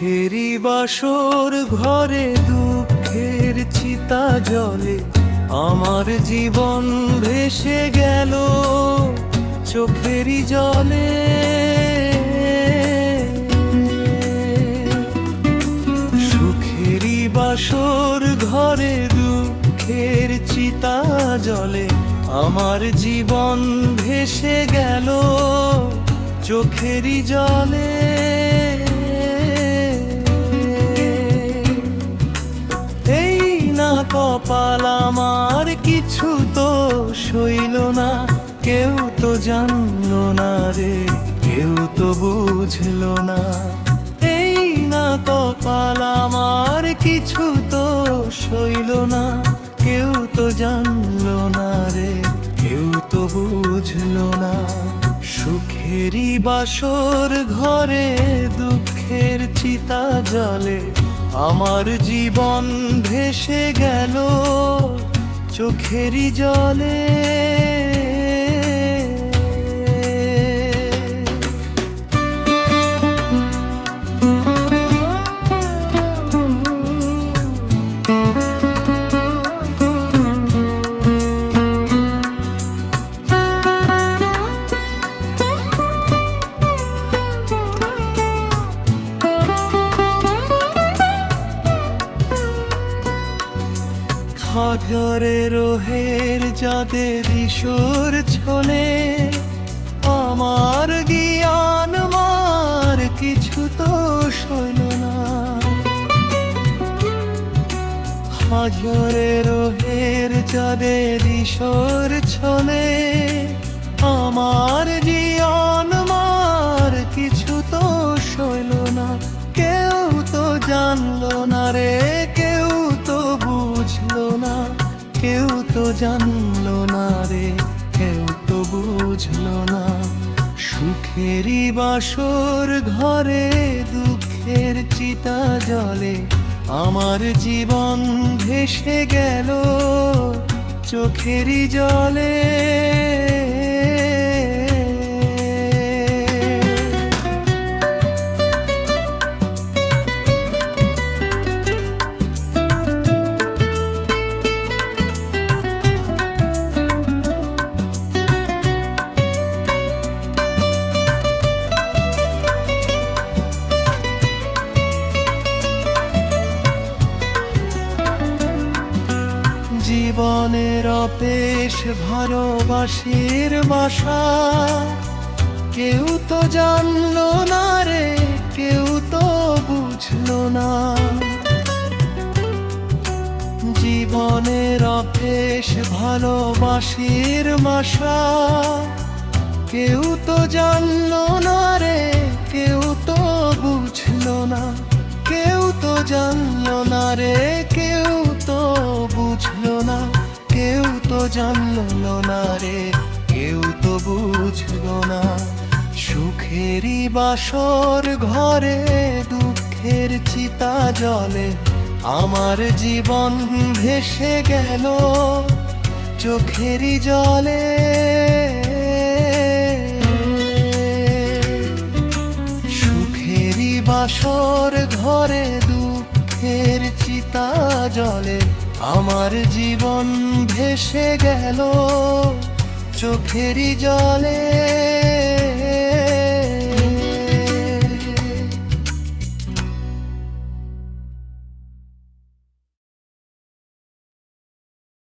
সুখেরই বাসর ঘরে দুঃখের চিতা জলে আমার জীবন ভেসে গেল চোখেরই জলে। সুখেরই বাসর ঘরে দুঃখের চিতা জলে আমার জীবন ভেসে গেল চোখেরই জলে। এই না কপাল আমার কিছু তো সইল না, কেউ তো জানলো না রে, কেউ তো বুঝলো না। এই না কপাল আমার কিছু তো সইল না, কেউ তো জানলো না রে, কেউ তো বুঝলো না। সুখেরই বাসর ঘরে দুঃখের চিতা জলে আমার জীবন ভেসে গেল চোখেরই জলে। হাজারের রোহের যাদের ঈশ্বর ছলে আমার জ্ঞান মার কিছু তো সইল না। হাজারের রোহের যাদের ঈশ্বর ছলে আমার জ্ঞান মার কিছু তো সইল না। কেউ তো জানলো না রে, কেউ তো বুঝলো না, কেউ তো জানলো না রে, কেউ তো বুঝলো না। সুখেরই বাসর ঘরে দুঃখের চিতা জলে আমার জীবন ভেসে গেল চোখেরই জলে। জীবনের অপেশ ভালোবাসির বাসা কেউ তো জানলো না রে, কেউ তো বুঝলো না। জীবনের অপেশ ভালোবাসির বাসা কেউ তো জানলো না রে, কেউ তো বুঝলো না। কেউ তো জানলো না রে, কেউ তো বুঝলো না। কেউ তো জানলো না রে, কেউ তো বুঝলো না। সুখেরই বাসর ঘরে দুঃখের চিতা জলে আমার জীবন ভেসে গেল চোখেরই জলে। সুখেরই বাসর ঘরে দুঃখের চিতা জলে আমার জীবন ভেসে গেল চোখেরই জলে।